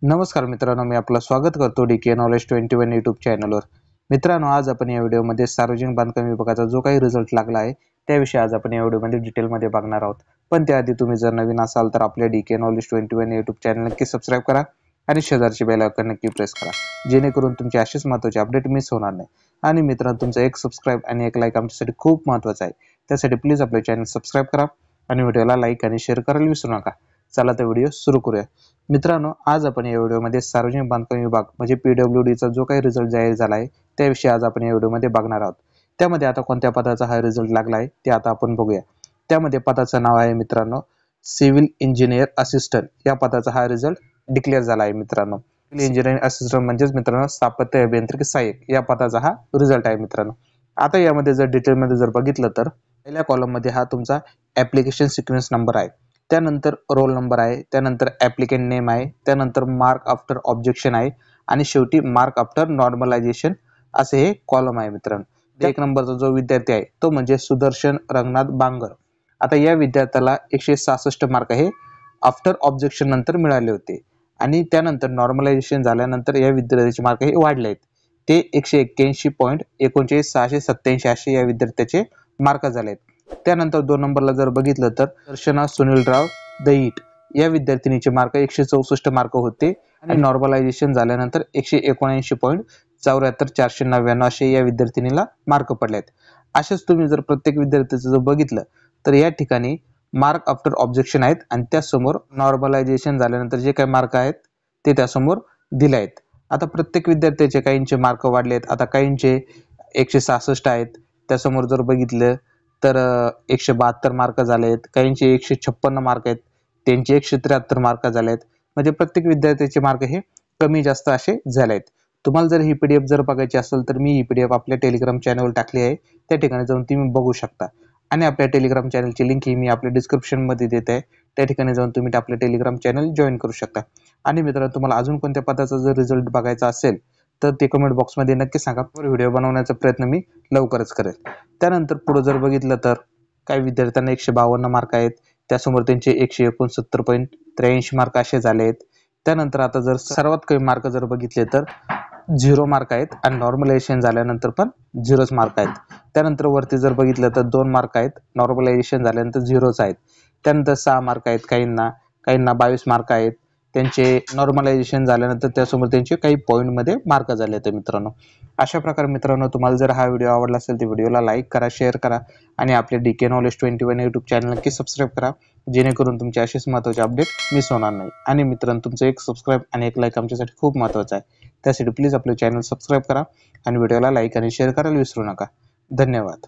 नमस्कार मित्रांनो, मी आपलं स्वागत करतो डीके नॉलेज 21 यूट्यूब चॅनलवर। मित्रांनो, आज आपण या व्हिडिओमध्ये सार्वजनिक बांधकाम विभागाचा जो काही रिझल्ट लागला आहे त्याविषयी आज आपण या व्हिडिओमध्ये डिटेलमध्ये बघणार आहोत। पण त्याआधी तुम्ही जर नवीन असाल तर आपल्या डीके नॉलेज 21 यूट्यूब चॅनल नक्की सबस्क्राइब करा आणि शेजारची बेल आयकॉन नक्की प्रेस करा, जेणेकरून तुमचे असेच महत्त्वाचे अपडेट मिस होणार नाही। आणि मित्रांनो, तुमचा एक सबस्क्राइब आणि एक लाईक आमच्यासाठी खूप महत्त्वाचा आहे, त्यासाठी प्लीज आपले चॅनल सबस्क्राइब करा आणि व्हिडिओला लाईक आणि शेअर करायला विसरू नका। चला तर व्हिडिओ सुरू करूया। मित्रांनो, आज आपण या व्हिडिओमध्ये सार्वजनिक बांधकाम विभाग म्हणजे पीडब्ल्यूडीचा जो काही रिझल्ट जाहीर झाला आहे त्याविषयी आज आपण या व्हिडिओमध्ये बघणार आहोत। त्यामध्ये आता कोणत्या पदाचा हा रिझल्ट लागला आहे ते आता आपण बघूया। त्यामध्ये पदाचं नाव आहे मित्रांनो सिव्हिल इंजिनियर असिस्टंट, या पदाचा हा रिझल्ट डिक्लेअर झाला आहे मित्रांनो। सिव्हिल इंजिनियर असिस्टंट म्हणजेच मित्रांनो स्थापत्य अभियांत्रिकी सहाय्यक, या पदाचा हा रिझल्ट आहे मित्रांनो। आता यामध्ये जर डिटेलमध्ये जर बघितलं तर पहिल्या कॉलममध्ये हा तुमचा ॲप्लिकेशन सिक्वेन्स नंबर आहे, त्यानंतर रोल नंबर आहे, त्यानंतर ॲप्लिकंट नेम आहे, त्यानंतर मार्क आफ्टर ऑब्जेक्शन आहे आणि शेवटी मार्क आफ्टर नॉर्मलायझेशन असे हे कॉलम आहे मित्रांनो। एक नंबरचा जो विद्यार्थी आहे तो म्हणजे सुदर्शन रंगनाथ बांगर। आता या विद्यार्थ्याला 166 मार्क हे आफ्टर ऑब्जेक्शन नंतर मिळाले होते आणि त्यानंतर नॉर्मलायझेशन झाल्यानंतर या विद्यार्थ्याचे मार्क हे वाढले आहेत, ते 181.39,687 असे या विद्यार्थ्याचे मार्क झाले आहेत। त्यानंतर 2 नंबरला जर बघितलं तर दर्शना सुनीलराव दहीट, या विद्यार्थिनीचे मार्क 164 मार्क होते आणि नॉर्मलायझेशन झाल्यानंतर 179.74,499 असे या विद्यार्थिनीला मार्क पडले आहेत। असेच तुम्ही जर प्रत्येक विद्यार्थ्याचं जर बघितलं तर या ठिकाणी मार्क आफ्टर ऑब्जेक्शन आहेत आणि त्यासमोर नॉर्मलायझेशन झाल्यानंतर जे काही मार्क आहेत ते त्यासमोर दिले आहेत। आता प्रत्येक विद्यार्थ्याचे काहींचे मार्क वाढले आहेत, आता काहींचे 166 आहेत, त्यासमोर जर बघितलं तर 172 मार्क झाले आहेत, काहींचे 156 मार्क आहेत, त्यांचे 173 मार्क झाले आहेत। म्हणजे प्रत्येक विद्यार्थ्याचे मार्क हे कमी जास्त असे झाले आहेत। तुम्हाला जर ही पीडीएफ जर बघायची असेल तर मी ही पीडीएफ आपल्या टेलिग्राम चॅनलवर टाकली आहे, त्या ठिकाणी जाऊन तुम्ही बघू शकता आणि आपल्या टेलिग्राम चॅनलची लिंक ही मी आपल्या डिस्क्रिप्शन मध्ये देत आहे, त्या ठिकाणी जाऊन तुम्ही आपले टेलिग्राम चॅनल जॉईन करू शकता। आणि मित्रांनो, तुम्हाला अजून कोणत्या पदाचा जर रिझल्ट बघायचा असेल तर ते कमेंट बॉक्समध्ये नक्की सांगा, व्हिडिओ बनवण्याचा प्रयत्न मी लवकरच करेल। त्यानंतर पुढे जर बघितलं तर काही विद्यार्थ्यांना 152 मार्क आहेत, त्यासमोर त्यांचे 169.83 मार्क असे झाले आहेत। त्यानंतर आता जर सर्वात कमी मार्क जर बघितले तर 0 मार्क आहेत आणि नॉर्मलायझेशन झाल्यानंतर पण 0च मार्क आहेत। त्यानंतर वरती जर बघितलं तर 2 मार्क आहेत, नॉर्मलायझेशन झाल्यानंतर 0च आहेत। त्यानंतर 6 मार्क आहेत काहींना 22 मार्क आहेत, त्यांचे नॉर्मलायझेशन झाल्यानंतर त्यासमोर त्यांचे काही पॉईंटमध्ये मार्क झाले आहेत मित्रांनो। अशा प्रकारे मित्रांनो, तुम्हाला जर हा व्हिडिओ आवडला असेल तर व्हिडिओला लाईक करा, शेअर करा आणि आपले डीके नॉलेज 21 यूट्यूब चॅनल नक्की सबस्क्राइब करा, जेणेकरून तुमचे असेच महत्त्वाचे अपडेट मिस होणार नाही। आणि मित्रांनो, तुमचं एक सबस्क्राइब आणि एक लाईक आमच्यासाठी खूप महत्त्वाचं आहे, त्यासाठी प्लीज आपले चॅनल सबस्क्राइब करा आणि व्हिडिओला लाईक आणि शेअर करायला विसरू नका। धन्यवाद।